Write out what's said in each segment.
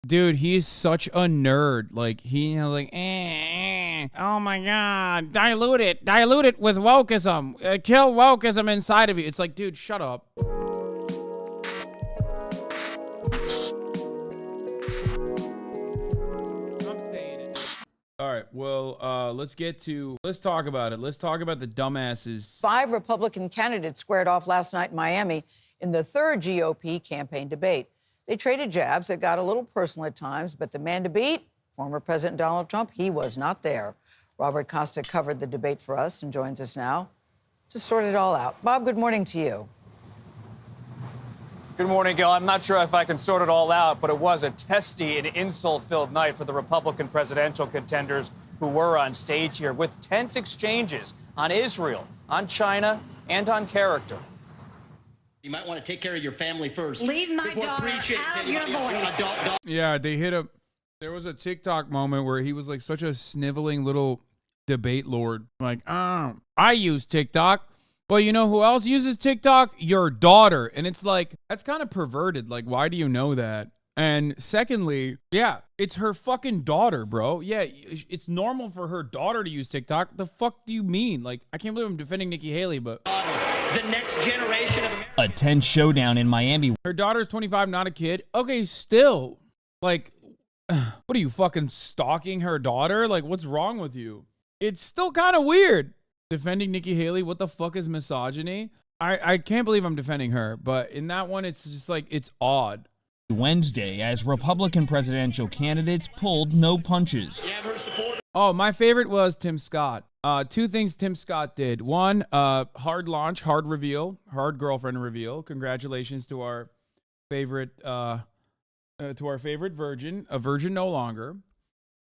Dude, he's such a nerd. Like, oh my God, dilute it with wokeism. Kill wokeism inside of you. It's like, dude, shut up. All right, well, let's talk about it. Let's talk about the dumbasses. 5 Republican candidates squared off last night in Miami in the third GOP campaign debate. They traded jabs that got a little personal at times, but the man to beat, former President Donald Trump, he was not there. Robert Costa covered the debate for us and joins us now to sort it all out. Bob, good morning to you. Good morning, Gil. I'm not sure if I can sort it all out, but it was a testy and insult-filled night for the Republican presidential contenders who were on stage here, with tense exchanges on Israel, on China, and on character. You might want to take care of your family first. Leave my daughter out of your voice. Yeah, they hit up. There was a TikTok moment where he was like such a sniveling little debate lord. Like, I use TikTok. Well, you know who else uses TikTok? Your daughter. And it's like, that's kind of perverted. Like, why do you know that? And secondly, yeah, it's her fucking daughter, bro. Yeah, it's normal for her daughter to use TikTok. The fuck do you mean? Like, I can't believe I'm defending Nikki Haley, but The next generation of Americans. A tense showdown in Miami. her daughter's 25, not a kid. Okay, still. Like, what are you, fucking stalking her daughter? Like, what's wrong with you? It's still kind of weird. Defending Nikki Haley, what the fuck is misogyny? I can't believe I'm defending her, but in that one, it's just like, it's odd. Wednesday, as Republican presidential candidates pulled no punches. You have her support. Oh, my favorite was Tim Scott. 2 things Tim Scott did. One, hard launch, hard reveal, hard girlfriend reveal. Congratulations to our favorite, virgin, a virgin no longer.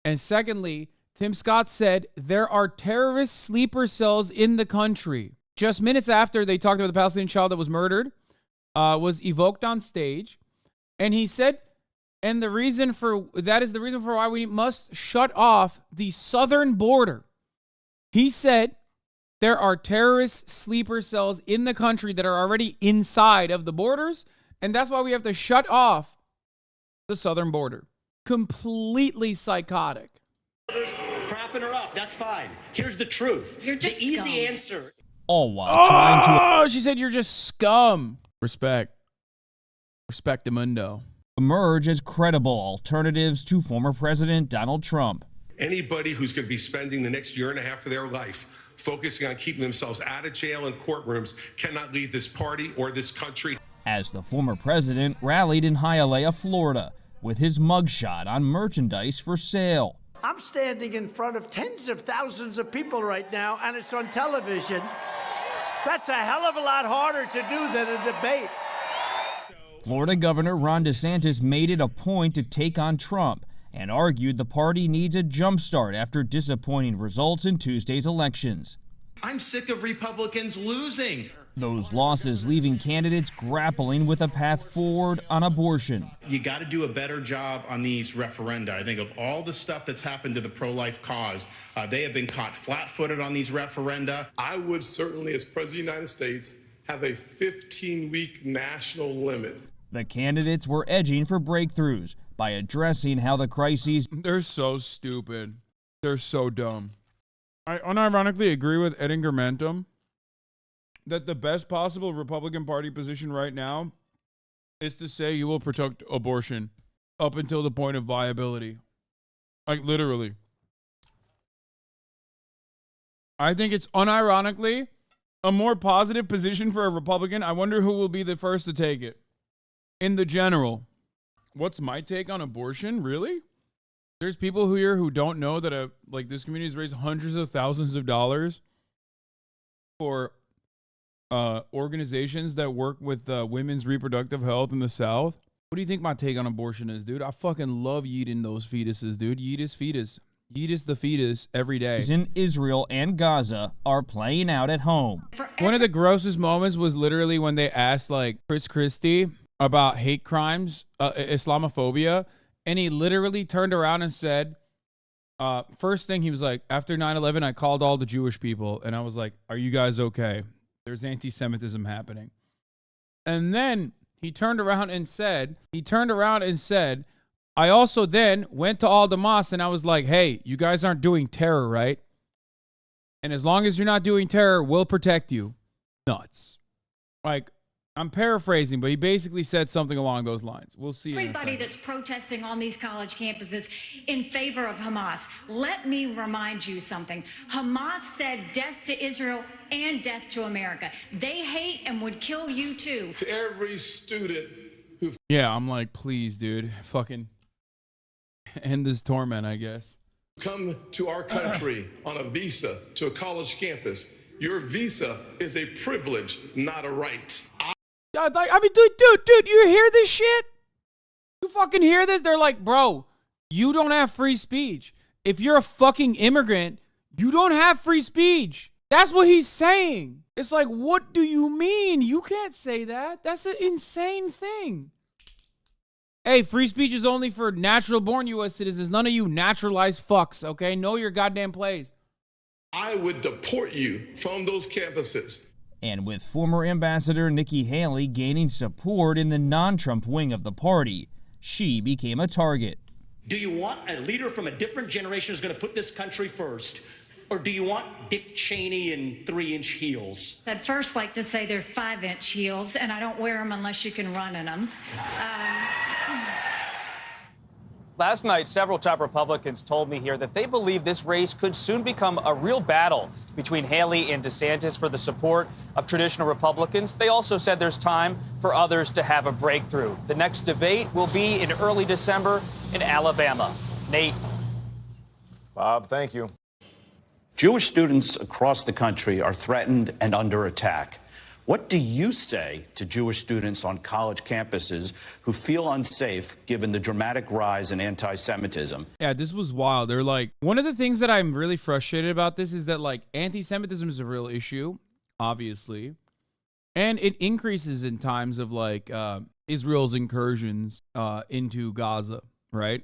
And secondly, Tim Scott said there are terrorist sleeper cells in the country. Just minutes after they talked about the Palestinian child that was murdered, was evoked on stage. And he said, and that is the reason for why we must shut off the southern border. He said there are terrorist sleeper cells in the country that are already inside of the borders. And that's why we have to shut off the southern border. Completely psychotic. Propping her up. That's fine. Here's the truth. You're just the easy scum. answer. All while trying to Oh, she said you're just scum. Respect. Respectamundo. emerge as credible alternatives to former President Donald Trump. Anybody who's going to be spending the next year and a half of their life focusing on keeping themselves out of jail and courtrooms cannot lead this party or this country. As the former president rallied in Hialeah, Florida, with his mugshot on merchandise for sale. I'm standing in front of tens of thousands of people right now, and it's on television. That's a hell of a lot harder to do than a debate. Florida Governor Ron DeSantis made it a point to take on Trump and argued the party needs a jumpstart after disappointing results in Tuesday's elections. I'm sick of Republicans losing. Those losses leaving candidates grappling with a path forward on abortion. You got to do a better job on these referenda. I think of all the stuff that's happened to the pro-life cause, they have been caught flat-footed on these referenda. I would certainly, as President of the United States, have a 15-week national limit. The candidates were edging for breakthroughs by addressing how the crises. They're so stupid. They're so dumb. I unironically agree with Edinger Mentum that the best possible Republican Party position right now is to say you will protect abortion up until the point of viability. Like, literally. I think it's unironically a more positive position for a Republican. I wonder who will be the first to take it. In the general. What's my take on abortion? Really? There's people here who don't know that this community has raised hundreds of thousands of dollars for organizations that work with women's reproductive health in the South. What do you think my take on abortion is, dude? I fucking love yeeting those fetuses, dude. Yeetus fetus. Yeetus the fetus every day. In Israel and Gaza are playing out at home. One of the grossest moments was literally when they asked Chris Christie about hate crimes, Islamophobia, and he literally turned around and said, first thing he was like, after 9/11, I called all the Jewish people, and I was like, are you guys okay? There's anti-Semitism happening. And then he turned around and said, I also then went to all the mosques and I was like, hey, you guys aren't doing terror, right? And as long as you're not doing terror, we'll protect you. Nuts. Like, I'm paraphrasing, but he basically said something along those lines. We'll see. Everybody that's protesting on these college campuses in favor of Hamas, let me remind you something. Hamas said death to Israel and death to America. They hate and would kill you too. To every student who... Yeah, I'm like, please, dude. Fucking end this torment, I guess. Come to our country on a visa to a college campus. Your visa is a privilege, not a right. I mean, dude, you hear this shit? You fucking hear this? They're like, bro, you don't have free speech. If you're a fucking immigrant, you don't have free speech. That's what he's saying. It's like, what do you mean? You can't say that. That's an insane thing. Hey, free speech is only for natural-born U.S. citizens. None of you naturalized fucks, okay? Know your goddamn place. I would deport you from those campuses. And with former Ambassador Nikki Haley gaining support in the non-Trump wing of the party, she became a target. Do you want a leader from a different generation who's going to put this country first? Or do you want Dick Cheney in 3-inch heels? I'd first like to say they're 5-inch heels, and I don't wear them unless you can run in them. Last night, several top Republicans told me here that they believe this race could soon become a real battle between Haley and DeSantis for the support of traditional Republicans. They also said there's time for others to have a breakthrough. The next debate will be in early December in Alabama. Nate. Bob, thank you. Jewish students across the country are threatened and under attack. What do you say to Jewish students on college campuses who feel unsafe given the dramatic rise in anti-Semitism? Yeah, this was wild. They're like, one of the things that I'm really frustrated about this is that, like, anti-Semitism is a real issue, obviously. And it increases in times of, like, Israel's incursions into Gaza, right?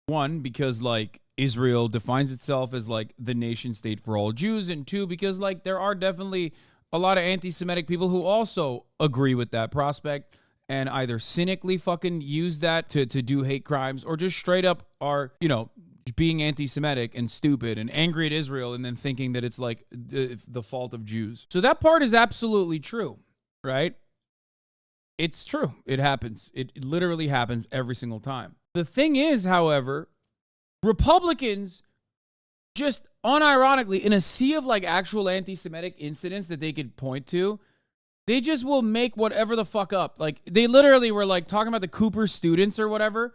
One, because, like, Israel defines itself as, like, the nation state for all Jews. And two, because, like, there are definitely a lot of anti-Semitic people who also agree with that prospect and either cynically fucking use that to do hate crimes or just straight up are, you know, being anti-Semitic and stupid and angry at Israel and then thinking that it's like the fault of Jews. So that part is absolutely true, right? It's true. It happens. It literally happens every single time. The thing is, however, Republicans just unironically, in a sea of like actual anti-Semitic incidents that they could point to, they just will make whatever the fuck up. Like, they literally were like talking about the Cooper students or whatever,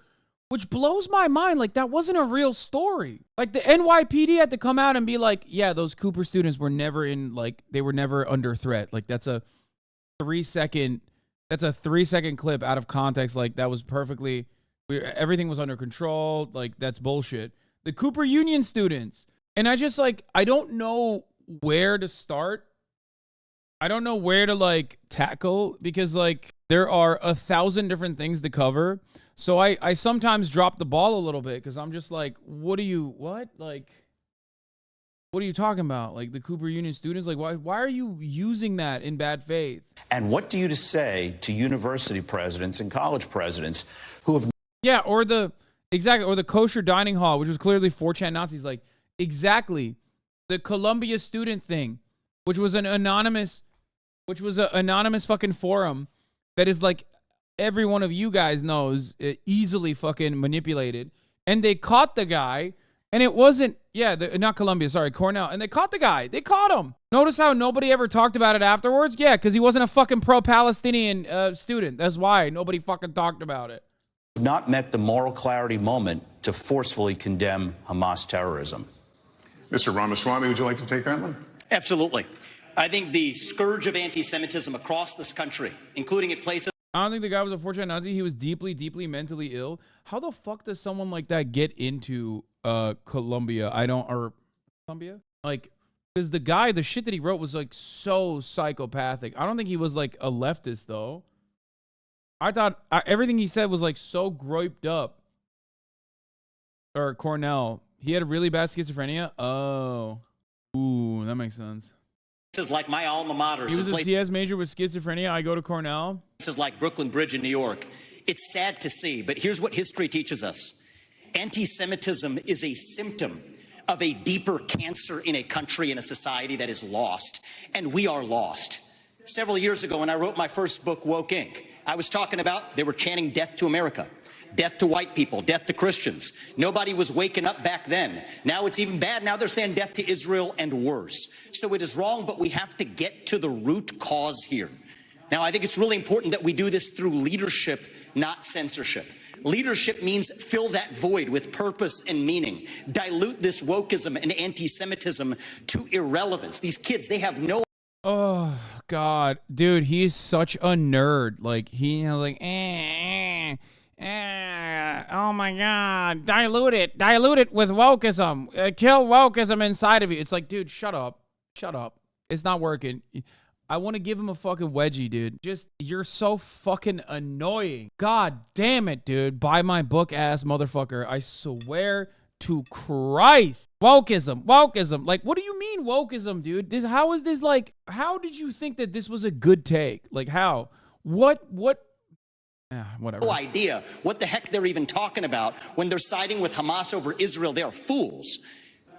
which blows my mind. Like, that wasn't a real story. Like, the NYPD had to come out and be like, yeah, those Cooper students were never in, like, they were never under threat. Like, that's a 3-second clip out of context. Like, that was perfectly, everything was under control. Like, that's bullshit. The Cooper Union students. And I just, like, I don't know where to start. I don't know where to, like, tackle because, like, there are 1,000 different things to cover. So I sometimes drop the ball a little bit because I'm just like, what are you talking about? Like, the Cooper Union students, like, why are you using that in bad faith? And what do you say to university presidents and college presidents who have... Yeah, or the kosher dining hall, which was clearly 4chan Nazis, like, exactly. The Columbia student thing, which was an anonymous fucking forum that is like every one of you guys knows easily fucking manipulated. And they caught the guy, and it wasn't, not Columbia, sorry, Cornell. And they caught the guy. They caught him. Notice how nobody ever talked about it afterwards? Yeah, because he wasn't a fucking pro-Palestinian student. That's why nobody fucking talked about it. Not met the moral clarity moment to forcefully condemn Hamas terrorism. Mr. Ramaswamy, would you like to take that one? Absolutely. I think the scourge of anti-Semitism across this country, including at places... I don't think the guy was a 4chan Nazi. He was deeply, deeply mentally ill. How the fuck does someone like that get into Columbia? Columbia? Like, because the shit that he wrote was like so psychopathic. I don't think he was like a leftist though. I thought everything he said was like so groped up. Or Cornell. He had a really bad schizophrenia. Oh. Ooh, that makes sense. Places like my alma mater. He was a CS major with schizophrenia. I go to Cornell. Places like Brooklyn Bridge in New York. It's sad to see, but here's what history teaches us. Anti-Semitism is a symptom of a deeper cancer in a country and a society that is lost, and we are lost. Several years ago when I wrote my first book, Woke Inc., I was talking about they were chanting death to America, death to white people, death to Christians. Nobody was waking up back then. Now it's even bad. Now they're saying death to Israel and worse. So it is wrong, but we have to get to the root cause here. Now, I think it's really important that we do this through leadership, not censorship. Leadership means fill that void with purpose and meaning. Dilute this wokeism and anti-Semitism to irrelevance. These kids, they have no... Oh, God. Dude, he is such a nerd. Like, oh, my God. Dilute it with wokeism. Kill wokeism inside of you. It's like, dude, shut up. Shut up. It's not working. I want to give him a fucking wedgie, dude. Just, you're so fucking annoying. God damn it, dude. Buy my book, ass motherfucker. I swear to Christ. Wokeism. Like, what do you mean wokeism, dude? How is this like, how did you think that this was a good take? Like, how? What? Whatever. No idea what the heck they're even talking about when they're siding with Hamas over Israel. They are fools.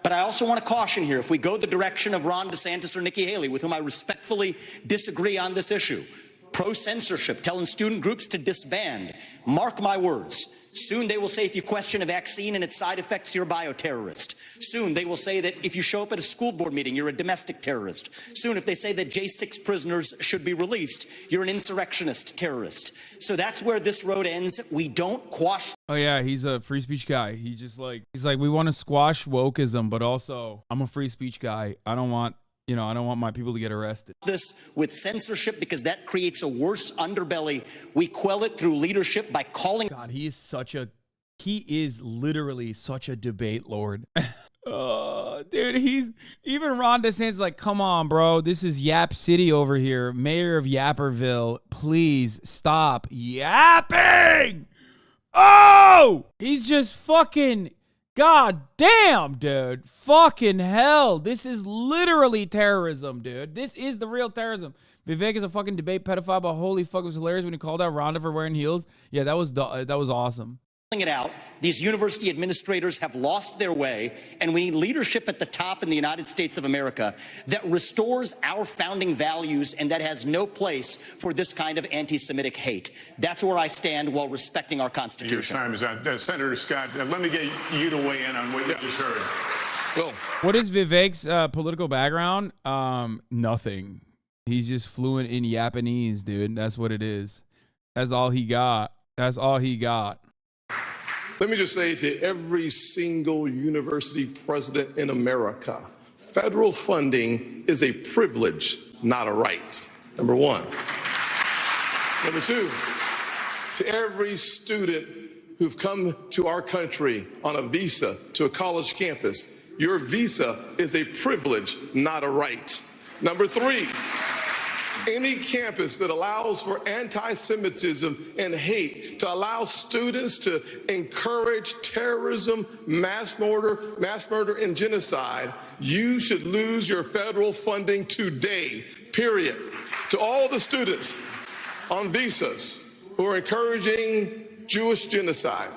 But I also want to caution here, if we go the direction of Ron DeSantis or Nikki Haley, with whom I respectfully disagree on this issue, pro-censorship, telling student groups to disband, mark my words, soon they will say if you question a vaccine and its side effects, you're a bioterrorist. Soon they will say that if you show up at a school board meeting, you're a domestic terrorist. Soon if they say that J6 prisoners should be released, you're an insurrectionist terrorist. So that's where this road ends. We don't quash. Oh yeah, he's a free speech guy. He's like, we want to squash wokeism, but also I'm a free speech guy. I don't want my people to get arrested. This with censorship because that creates a worse underbelly. We quell it through leadership by calling. God, he is literally such a debate lord. Oh, dude, even Ron DeSantis like, come on, bro. This is Yap City over here. Mayor of Yapperville, please stop yapping. Oh, he's just fucking, god damn, dude. Fucking hell. This is literally terrorism, dude. This is the real terrorism. Vivek is a fucking debate pedophile, but holy fuck, it was hilarious when he called out Rhonda for wearing heels. Yeah, that was awesome. It out. These university administrators have lost their way, and we need leadership at the top in the United States of America that restores our founding values and that has no place for this kind of anti-Semitic hate. That's where I stand while respecting our Constitution. Your time is out. Senator Scott, let me get you to weigh in on what you just heard. Go. What is Vivek's political background? Nothing. He's just fluent in Japanese, dude. That's what it is. That's all he got. Let me just say to every single university president in America, federal funding is a privilege, not a right. Number one. Number two, to every student who've come to our country on a visa to a college campus, your visa is a privilege, not a right. Number three, any campus that allows for anti-Semitism and hate, to allow students to encourage terrorism, mass murder, and genocide, you should lose your federal funding today, period. To all the students on visas who are encouraging Jewish genocide,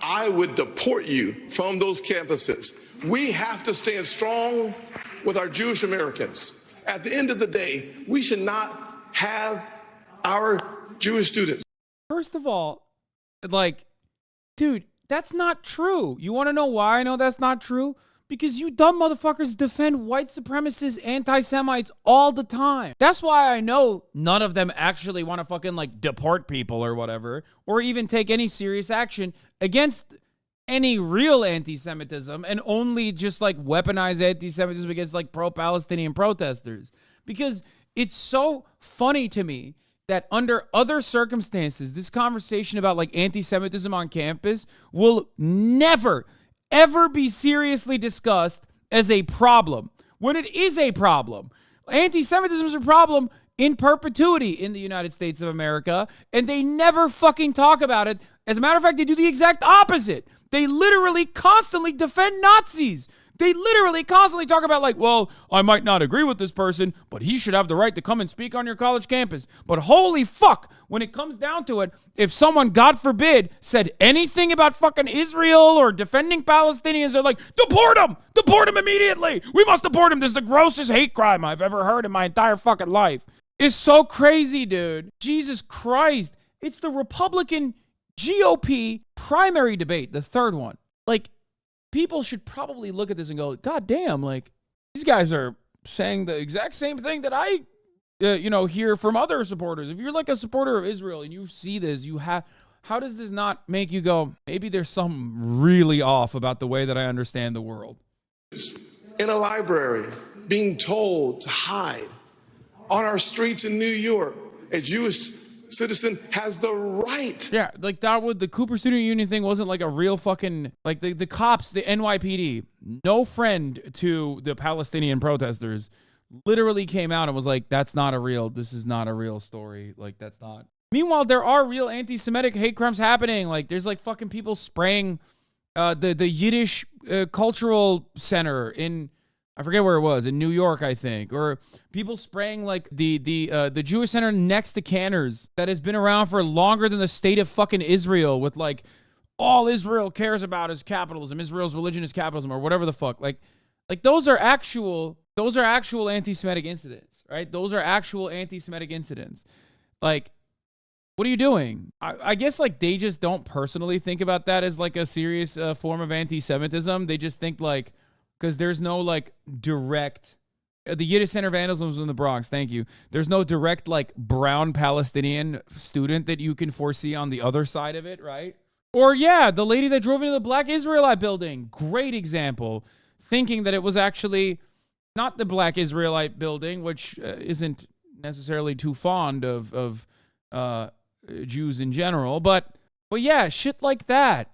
I would deport you from those campuses. We have to stand strong with our Jewish Americans. At the end of the day, we should not have our Jewish students. First of all, like, dude, that's not true. You want to know why I know that's not true? Because you dumb motherfuckers defend white supremacists, anti-Semites all the time. That's why I know none of them actually want to fucking like deport people or whatever, or even take any serious action against any real anti-Semitism, and only just like weaponize anti-Semitism against like pro-Palestinian protesters. Because it's so funny to me that under other circumstances, this conversation about like anti-Semitism on campus will never, ever be seriously discussed as a problem, when it is a problem. Anti-Semitism is a problem in perpetuity in the United States of America, and they never fucking talk about it. As a matter of fact, they do the exact opposite. They literally constantly defend Nazis. They literally constantly talk about like, well, I might not agree with this person, but he should have the right to come and speak on your college campus. But holy fuck, when it comes down to it, if someone, God forbid, said anything about fucking Israel or defending Palestinians, they're like, deport him! Deport him immediately! We must deport him! This is the grossest hate crime I've ever heard in my entire fucking life. It's so crazy, dude. Jesus Christ. It's the Republican GOP primary debate, the third one. Like, people should probably look at this and go, God damn, like, these guys are saying the exact same thing that I, hear from other supporters. If you're like a supporter of Israel and you see this, how does this not make you go, maybe there's something really off about the way that I understand the world? In a library, being told to hide. On our streets in New York, a Jewish citizen has the right. Yeah, like the Cooper Student Union thing wasn't like a real fucking, like the cops, the NYPD, no friend to the Palestinian protesters, literally came out and was like, this is not a real story. Like, that's not. Meanwhile, there are real anti-Semitic hate crimes happening. Like, there's like fucking people spraying the Yiddish cultural center in, I forget where it was, in New York, I think, or people spraying like the Jewish center next to Canners that has been around for longer than the state of fucking Israel, with like, all Israel cares about is capitalism, Israel's religion is capitalism, or whatever the fuck. Like those are actual anti-Semitic incidents, right? Those are actual anti-Semitic incidents. Like, what are you doing? I guess like they just don't personally think about that as like a serious form of anti-Semitism. They just think like, because there's no like direct, the Yiddish Center vandalism was in the Bronx. Thank you. There's no direct like brown Palestinian student that you can foresee on the other side of it, right? Or yeah, the lady that drove into the Black Israelite building, great example, thinking that it was actually not the Black Israelite building, which isn't necessarily too fond of Jews in general, but yeah, shit like that.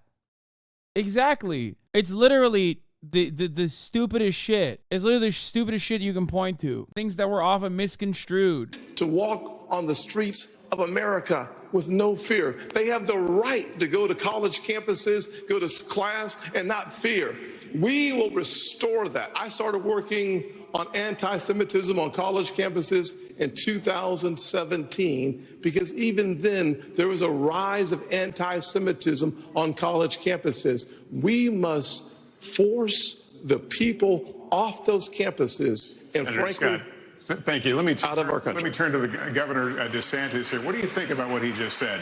Exactly. It's literally the stupidest shit. It's literally the stupidest shit you can point to. Things that were often misconstrued. To walk on the streets of America with no fear. They have the right to go to college campuses, go to class, and not fear. We will restore that. I started working on anti-Semitism on college campuses in 2017 because even then there was a rise of anti-Semitism on college campuses. We must force the people off those campuses and Senator frankly, Scott, thank you. Let me turn to the Governor DeSantis here. What do you think about what he just said?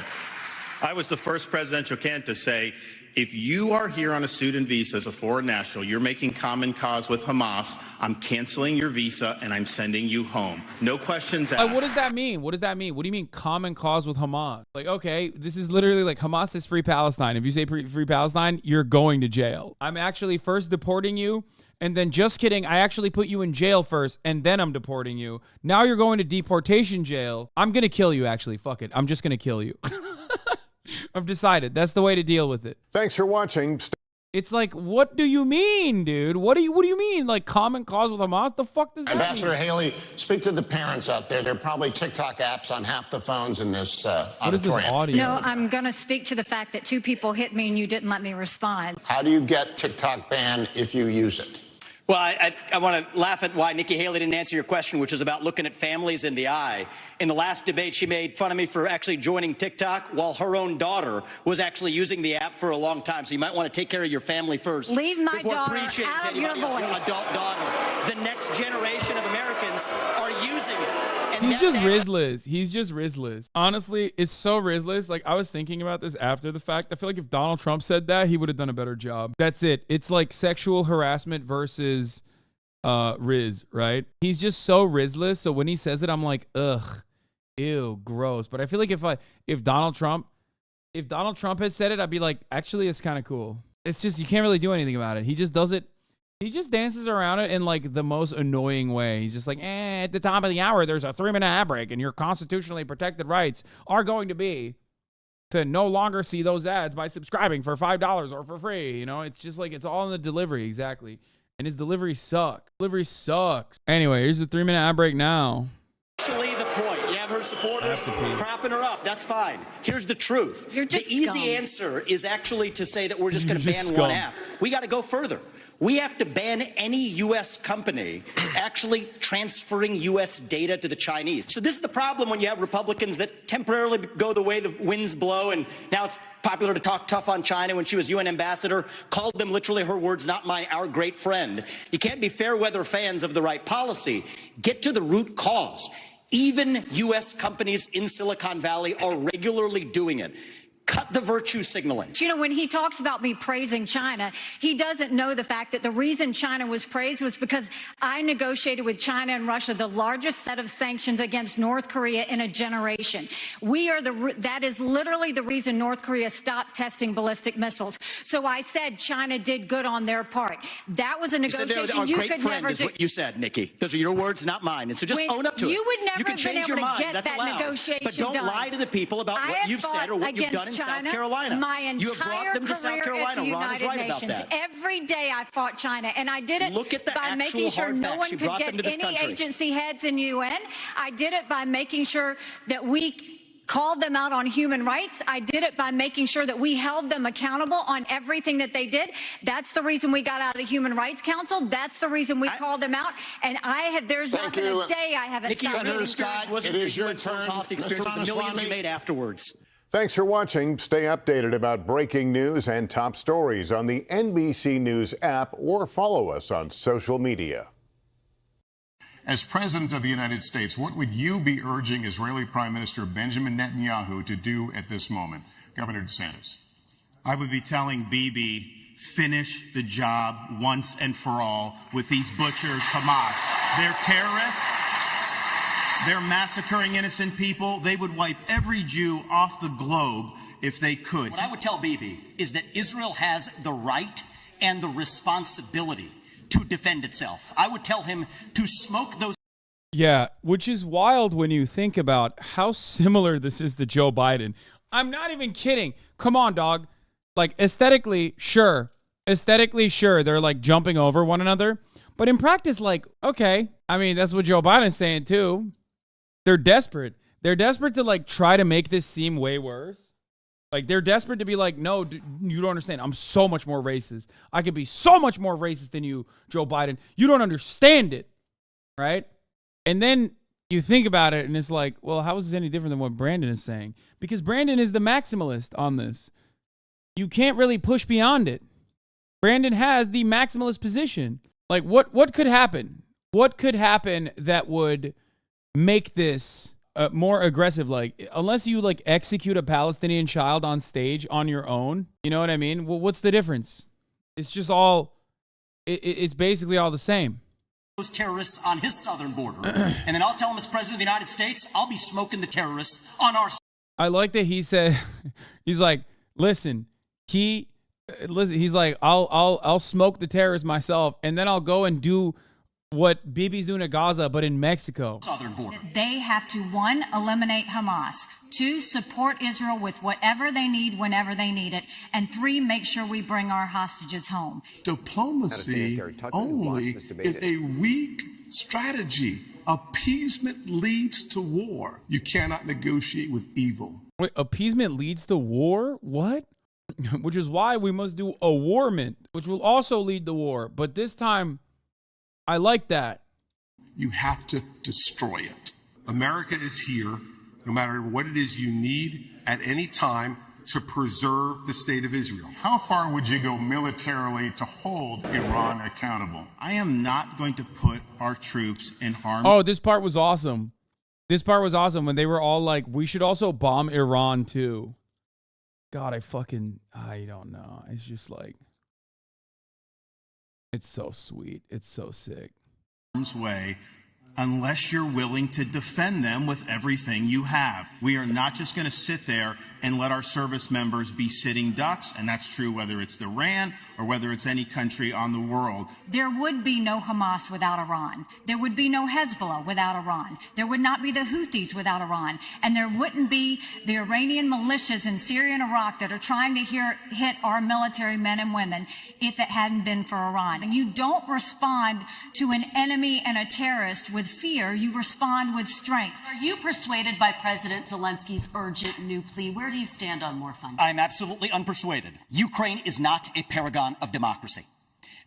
I was the first presidential candidate to say, if you are here on a student visa as a foreign national, you're making common cause with Hamas, I'm canceling your visa and I'm sending you home. No questions asked. What does that mean? What does that mean? What do you mean common cause with Hamas? Like, okay, this is literally like Hamas is free Palestine. If you say free Palestine, you're going to jail. I'm actually first deporting you. And then just kidding, I actually put you in jail first, and then I'm deporting you. Now you're going to deportation jail. I'm going to kill you, actually. Fuck it. I'm just going to kill you. I've decided. That's the way to deal with it. Thanks for watching. It's like, what do you mean, dude? What do you mean? Like common cause with Hamas? The fuck does that Ambassador mean? Haley, speak to the parents out there. There are probably TikTok apps on half the phones in this auditorium. What is this audio? No, I'm going to speak to the fact that 2 people hit me and you didn't let me respond. How do you get TikTok banned if you use it? Well, I want to laugh at why Nikki Haley didn't answer your question, which is about looking at families in the eye. In the last debate, she made fun of me for actually joining TikTok while her own daughter was actually using the app for a long time. So you might want to take care of your family first. Leave my before daughter preaching out to of your anybody else, your voice. adult daughter. The next generation of Americans are using it. And He's just Rizless. He's just Rizless. Honestly, it's so Rizless. Like, I was thinking about this after the fact. I feel like if Donald Trump said that, he would have done a better job. That's it. It's like sexual harassment versus Riz, right? He's just so Rizless. So when he says it, I'm like, ugh, ew, gross. But I feel like if Donald Trump had said it, I'd be like, actually, it's kind of cool. It's just, you can't really do anything about it. He just does it. He just dances around it in like the most annoying way. He's just like, at the top of the hour, there's a 3-minute ad break and your constitutionally protected rights are going to be to no longer see those ads by subscribing for $5 or for free. You know, it's just like, it's all in the delivery. Exactly. And his delivery sucks. Delivery sucks. Anyway, here's the 3-minute ad break now. Actually, the point. You have her supporters propping her up. That's fine. Here's the truth. You're just the easy scum. answer is actually to say that we're just going to ban just one scum. app. We got to go further. We have to ban any U.S. company actually transferring U.S. data to the Chinese. So this is the problem when you have Republicans that temporarily go the way the winds blow, and now it's popular to talk tough on China. When she was UN ambassador, called them literally, her words, not mine, our great friend. You can't be fair weather fans of the right policy. Get to the root cause. Even U.S. companies in Silicon Valley are regularly doing it. Cut the virtue signaling. You know, when he talks about me praising China, he doesn't know the fact that the reason China was praised was because I negotiated with China and Russia the largest set of sanctions against North Korea in a generation. That is literally the reason North Korea stopped testing ballistic missiles. So I said China did good on their part. That was a negotiation you could never do. What you said, Nikki. Those are your words, not mine. And so just own up to it. You would never have been able to get That's that allowed. negotiation But don't done. lie to the people about what you've said or what you've done in China, South Carolina. My You have brought entire them to South career Carolina. at the Ron is United right Nations. about that. Every day I fought China, and I did it by actual making sure hard no facts. one You could brought them get to this any country. agency heads in UN. I did it by making sure that we called them out on human rights. I did it by making sure that we held them accountable on everything that they did. That's the reason we got out of the Human Rights Council. That's the reason we called them out. And there's not been a day I haven't Nikki, stopped Senator reading. Scott, it is your turn. Policy experience with the millions you made afterwards. Thanks for watching. Stay updated about breaking news and top stories on the NBC News app or follow us on social media. As President of the United States, what would you be urging Israeli Prime Minister Benjamin Netanyahu to do at this moment? Governor DeSantis. I would be telling Bibi, finish the job once and for all with these butchers, Hamas. They're terrorists. They're massacring innocent people. They would wipe every Jew off the globe if they could. What I would tell Bibi is that Israel has the right and the responsibility to defend itself. I would tell him to smoke those. Yeah, which is wild when you think about how similar this is to Joe Biden. I'm not even kidding. Come on, dog. Like, aesthetically, sure. They're like jumping over one another. But in practice, like, okay. I mean, that's what Joe Biden's saying too. They're desperate. They're desperate to like try to make this seem way worse. Like, they're desperate to be like, no, you don't understand. I'm so much more racist. I could be so much more racist than you, Joe Biden. You don't understand it, right? And then you think about it, and it's like, well, how is this any different than what Brandon is saying? Because Brandon is the maximalist on this. You can't really push beyond it. Brandon has the maximalist position. Like, what could happen? What could happen that would make this more aggressive? Like, unless you like execute a Palestinian child on stage on your own, you know what I mean? Well, what's the difference? It's just all, it's basically all the same. Those terrorists on his southern border, and then I'll tell him as president of the United States, I'll be smoking the terrorists on our. I like that he said, he's like, listen, he's like, I'll smoke the terrorists myself, and then I'll go and do what Bibi's doing at Gaza, but in Mexico. Southern border. They have to, 1, eliminate Hamas, 2, support Israel with whatever they need whenever they need it, and 3, make sure we bring our hostages home. Diplomacy only is a weak strategy. Appeasement leads to war. You cannot negotiate with evil. Wait, appeasement leads to war? What? Which is why we must do a warment, which will also lead to war. But this time, I like that. You have to destroy it. America is here, no matter what it is you need at any time, to preserve the state of Israel. How far would you go militarily to hold Iran accountable? I am not going to put our troops in harm. Oh, this part was awesome. This part was awesome when they were all like, we should also bomb Iran too. God, I don't know. It's just like, it's so sweet. It's so sick. Way, unless you're willing to defend them with everything you have. We are not just going to sit there and let our service members be sitting ducks, and that's true whether it's Iran or whether it's any country on the world. There would be no Hamas without Iran. There would be no Hezbollah without Iran. There would not be the Houthis without Iran. And there wouldn't be the Iranian militias in Syria and Iraq that are trying to hit our military men and women if it hadn't been for Iran. And you don't respond to an enemy and a terrorist with fear. You respond with strength. Are you persuaded by President Zelensky's urgent new plea? Where do you stand on more funding? I'm absolutely unpersuaded. Ukraine is not a paragon of democracy.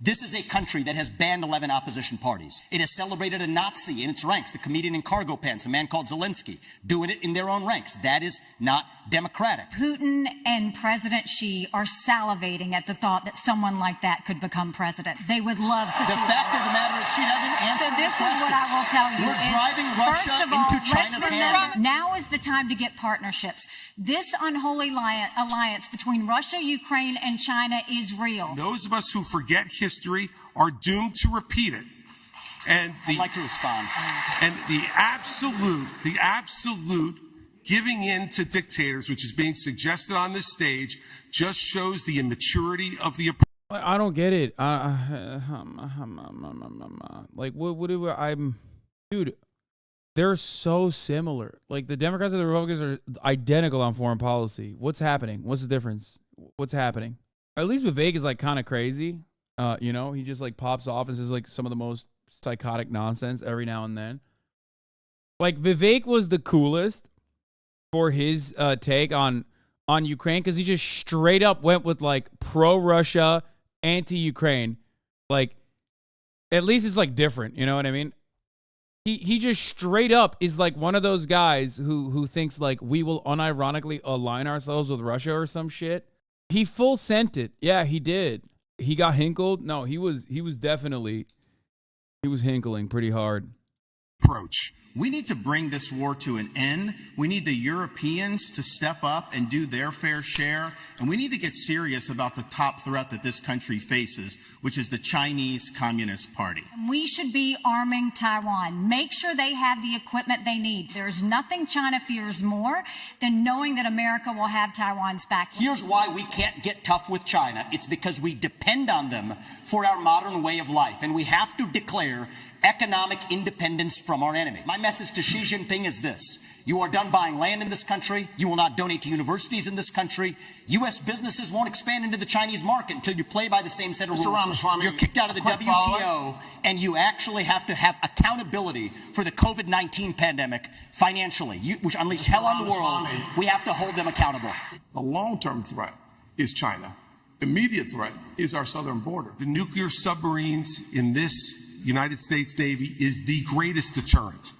This is a country that has banned 11 opposition parties. It has celebrated a Nazi in its ranks, the comedian in cargo pants, a man called Zelensky, doing it in their own ranks. That is not democratic. Putin and President Xi are salivating at the thought that someone like that could become president. They would love to see The fact of the matter is she doesn't answer So this the is what I will tell you. We're driving Russia First of all, into China's hands. now is the time to get partnerships. This unholy alliance between Russia, Ukraine, and China is real. Those of us who forget history are doomed to repeat it. And I'd like to respond. And the absolute giving in to dictators, which is being suggested on this stage, just shows the immaturity of the opponent. I don't get it. Like, what do dude, they're so similar. Like, the Democrats and the Republicans are identical on foreign policy. What's happening? What's the difference? What's happening? At least Vivek is, like, kind of crazy. You know, he just, like, pops off and says, like, some of the most psychotic nonsense every now and then. Like, Vivek was the coolest for his take on Ukraine, because he just straight up went with, like, pro-Russia, anti-Ukraine. Like, at least it's, like, different. You know what I mean? He just straight up is, like, one of those guys who thinks, like, we will unironically align ourselves with Russia or some shit. He full sent it. Yeah, he did. He got hinkled. No, he was definitely, he was hinkling pretty hard. Approach. We need to bring this war to an end. We need the Europeans to step up and do their fair share. And we need to get serious about the top threat that this country faces, which is the Chinese Communist Party. We should be arming Taiwan. Make sure they have the equipment they need. There's nothing China fears more than knowing that America will have Taiwan's back. Here's why we can't get tough with China. It's because we depend on them for our modern way of life, and we have to declare economic independence from our enemy. My message to Xi Jinping is this. You are done buying land in this country. You will not donate to universities in this country. U.S. businesses won't expand into the Chinese market until you play by the same set of rules. Ramaswamy, you're kicked out of the WTO, and you actually have to have accountability for the COVID-19 pandemic financially, which unleashed hell on the world. We have to hold them accountable. The long-term threat is China. Immediate threat is our southern border. The nuclear submarines in this United States Navy is the greatest deterrent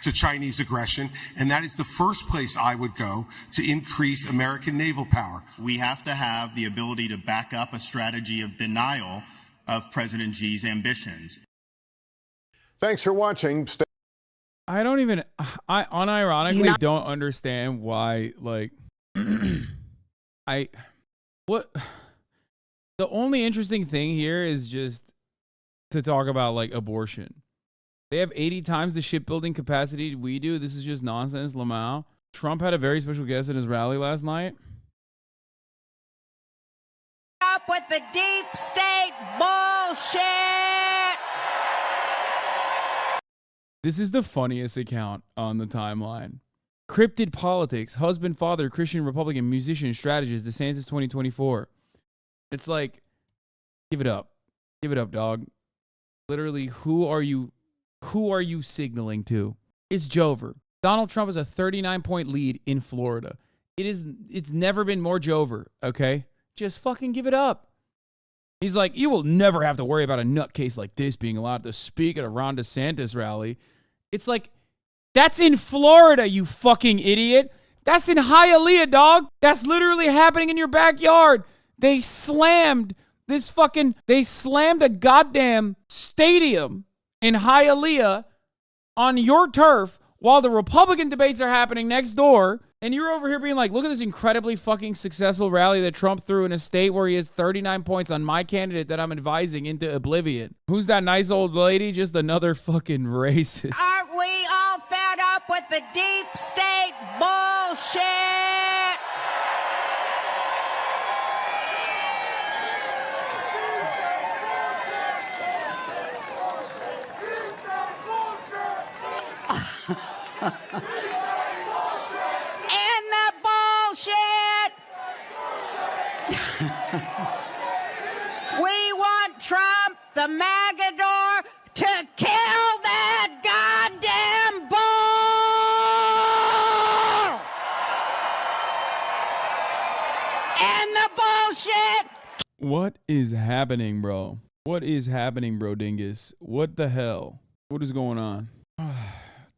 to Chinese aggression, and that is the first place I would go to increase American naval power. We have to have the ability to back up a strategy of denial of President Xi's ambitions. Thanks for watching. I unironically don't understand why, like, the only interesting thing here is just to talk about, like, abortion. They have 80 times the shipbuilding capacity we do. This is just nonsense, Lamau. Trump had a very special guest at his rally last night. Up with the deep state bullshit. This is the funniest account on the timeline. Cryptid politics, husband, father, Christian, Republican, musician, strategist, DeSantis 2024. It's like, give it up. Give it up, dog. Literally, who are you signaling to? It's Jover. Donald Trump has a 39-point lead in Florida. It's never been more Jover, okay? Just fucking give it up. He's like, you will never have to worry about a nutcase like this being allowed to speak at a Ron DeSantis rally. It's like, that's in Florida, you fucking idiot. That's in Hialeah, dog. That's literally happening in your backyard. They slammed a goddamn stadium in Hialeah on your turf while the Republican debates are happening next door. And you're over here being like, look at this incredibly fucking successful rally that Trump threw in a state where he has 39 points on my candidate that I'm advising into oblivion. Who's that nice old lady? Just another fucking racist. Aren't we all fed up with the deep state bullshit? And the bullshit. We want Trump, the Magador, to kill that goddamn bull. And the bullshit. What is happening, bro? What is happening, bro dingus? What the hell? What is going on?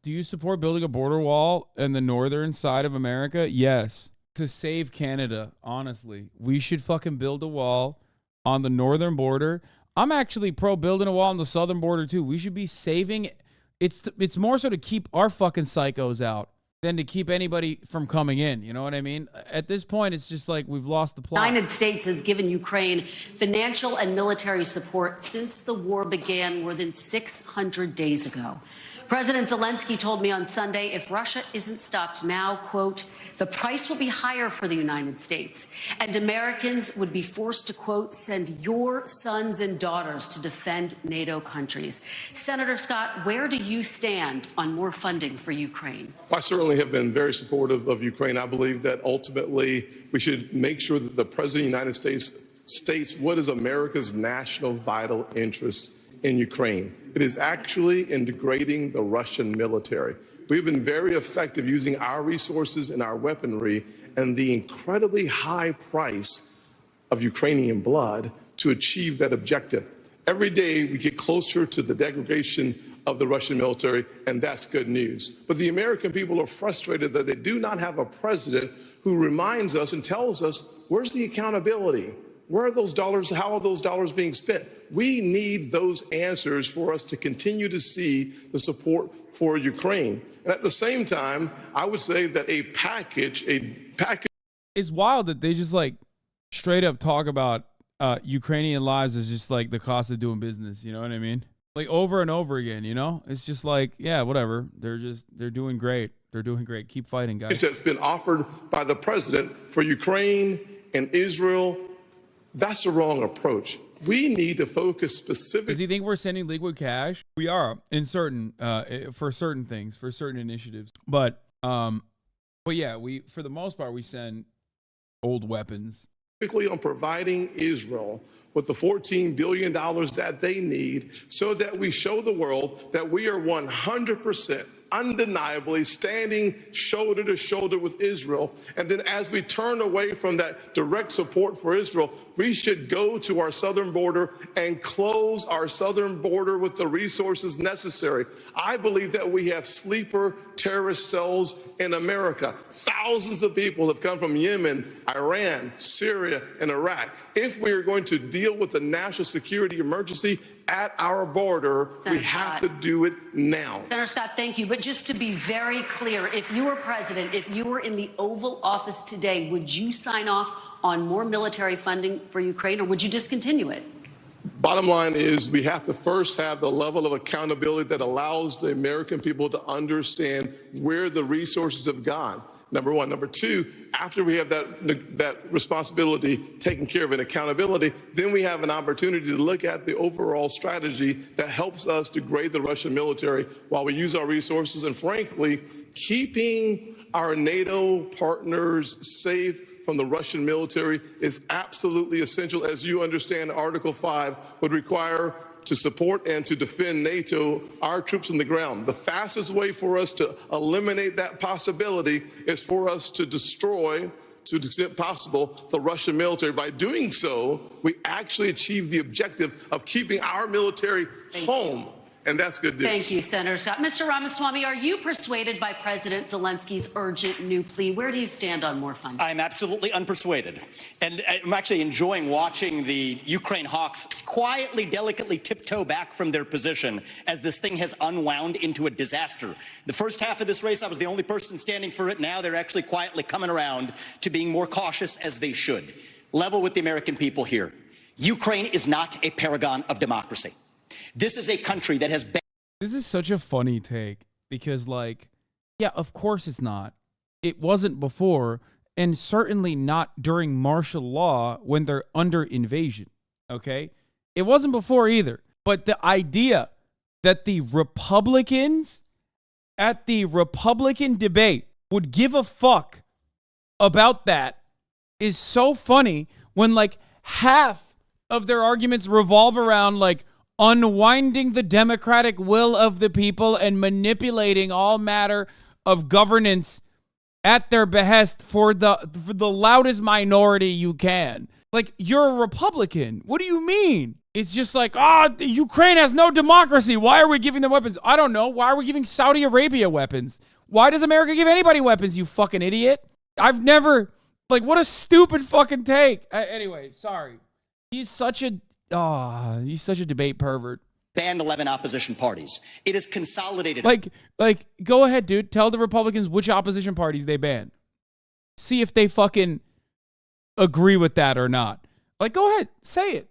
Do you support building a border wall in the northern side of America? Yes. To save Canada, honestly. We should fucking build a wall on the northern border. I'm actually pro building a wall on the southern border too. We should be saving. It's more so to keep our fucking psychos out than to keep anybody from coming in. You know what I mean? At this point, it's just like we've lost the plot. The United States has given Ukraine financial and military support since the war began more than 600 days ago. President Zelensky told me on Sunday if Russia isn't stopped now, quote, the price will be higher for the United States, and Americans would be forced to, quote, send your sons and daughters to defend NATO countries. Senator Scott, where do you stand on more funding for Ukraine? I certainly have been very supportive of Ukraine. I believe that ultimately we should make sure that the President of the United States states what is America's national vital interest in Ukraine. It is actually in degrading the Russian military. We've been very effective using our resources and our weaponry and the incredibly high price of Ukrainian blood to achieve that objective. Every day we get closer to the degradation of the Russian military, and that's good news. But the American people are frustrated that they do not have a president who reminds us and tells us, where's the accountability? Where are those dollars? How are those dollars being spent? We need those answers for us to continue to see the support for Ukraine. And at the same time, I would say that a package. It's wild that they just like straight up talk about Ukrainian lives as just like the cost of doing business. You know what I mean? Like over and over again, you know? It's just like, yeah, whatever. They're doing great. They're doing great. Keep fighting, guys. That's been offered by the president for Ukraine and Israel. That's the wrong approach. We need to focus specifically. Does he think we're sending liquid cash? We are in certain for certain things, for certain initiatives. But yeah, we for the most part we send old weapons. Specifically on providing Israel with the $14 billion that they need so that we show the world that we are 100% undeniably standing shoulder to shoulder with Israel. And then as we turn away from that direct support for Israel, we should go to our southern border and close our southern border with the resources necessary. I believe that we have sleeper terrorist cells in America. Thousands of people have come from Yemen, Iran, Syria, and Iraq. If we are going to deal with the national security emergency at our border, we have to do it now. Senator Scott, thank you. But just to be very clear, if you were president, if you were in the Oval Office today, would you sign off on more military funding for Ukraine, or would you discontinue it? Bottom line is we have to first have the level of accountability that allows the American people to understand where the resources have gone. Number one. Number two, after we have that responsibility taken care of and accountability, then we have an opportunity to look at the overall strategy that helps us degrade the Russian military while we use our resources and, frankly, keeping our NATO partners safe from the Russian military is absolutely essential. As you understand, Article 5 would require to support and to defend NATO, our troops on the ground. The fastest way for us to eliminate that possibility is for us to destroy, to the extent possible, the Russian military. By doing so, we actually achieve the objective of keeping our military home. And that's good news. Thank you, Senator Scott. Mr. Ramaswamy, are you persuaded by President Zelensky's urgent new plea? Where do you stand on more funding? I'm absolutely unpersuaded. And I'm actually enjoying watching the Ukraine hawks quietly, delicately tiptoe back from their position as this thing has unwound into a disaster. The first half of this race, I was the only person standing for it. Now they're actually quietly coming around to being more cautious, as they should. Level with the American people here. Ukraine is not a paragon of democracy. This is a country that has been. This is such a funny take because, like, yeah, of course it's not. It wasn't before, and certainly not during martial law when they're under invasion. Okay? It wasn't before either. But the idea that the Republicans at the Republican debate would give a fuck about that is so funny when, like, half of their arguments revolve around, like, unwinding the democratic will of the people and manipulating all matter of governance at their behest for the loudest minority you can. Like, you're a Republican. What do you mean? It's just like, Ukraine has no democracy. Why are we giving them weapons? I don't know. Why are we giving Saudi Arabia weapons? Why does America give anybody weapons, you fucking idiot? I've never, like, what a stupid fucking take. Anyway, sorry. He's such a debate pervert. Banned 11 opposition parties. It is consolidated. Like, go ahead, dude. Tell the Republicans which opposition parties they banned. See if they fucking agree with that or not. Like, go ahead, say it.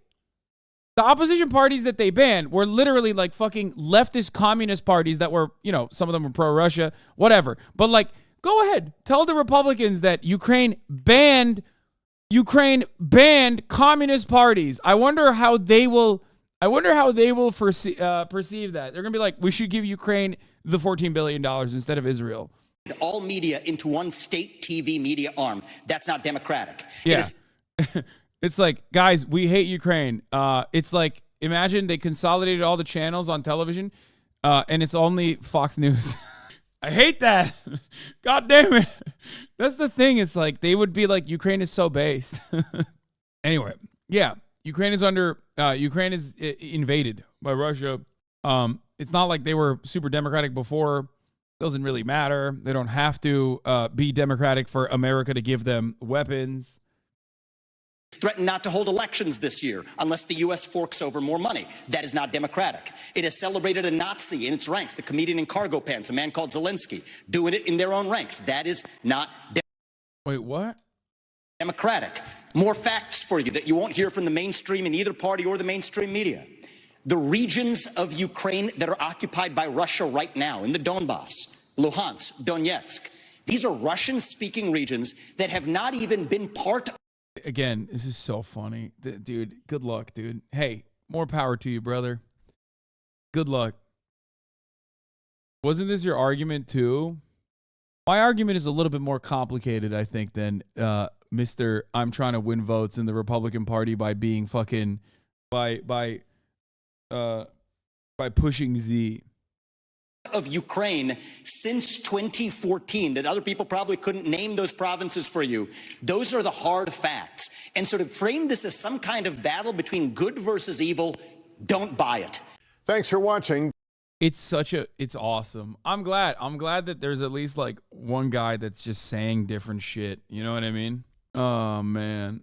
The opposition parties that they banned were literally like fucking leftist communist parties that were, you know, some of them were pro-Russia, whatever. But like, go ahead, tell the Republicans that Ukraine banned communist parties. I wonder how they will perceive that. They're gonna be like, we should give Ukraine the $14 billion instead of Israel. All media into one state TV media arm. That's not democratic. Yeah. It's like, guys, we hate Ukraine. It's like, imagine they consolidated all the channels on television, and it's only Fox News. I hate that. God damn it. That's the thing. It's like, they would be like, Ukraine is so based. Anyway, yeah. Ukraine is invaded by Russia. It's not like they were super democratic before. Doesn't really matter. They don't have to be democratic for America to give them weapons. Threatened not to hold elections this year unless the U.S. forks over more money. That is not democratic. It has celebrated a Nazi in its ranks, the comedian in cargo pants, a man called Zelensky, doing it in their own ranks. That is not Wait, what? Democratic. More facts for you that you won't hear from the mainstream in either party or the mainstream media. The regions of Ukraine that are occupied by Russia right now, in the Donbass, Luhansk, Donetsk, these are Russian-speaking regions that have not even been part of. Again, this is so funny. Dude, good luck, dude. Hey, more power to you, brother. Good luck. Wasn't this your argument too? My argument is a little bit more complicated, I think, than Mr. I'm trying to win votes in the Republican Party by being fucking by pushing Z. Of Ukraine since 2014 that other people probably couldn't name those provinces for you. Those are the hard facts. And so to frame this as some kind of battle between good versus evil, don't buy it. Thanks for watching. It's awesome. I'm glad that there's at least like one guy that's just saying different shit. You know what I mean? Oh man.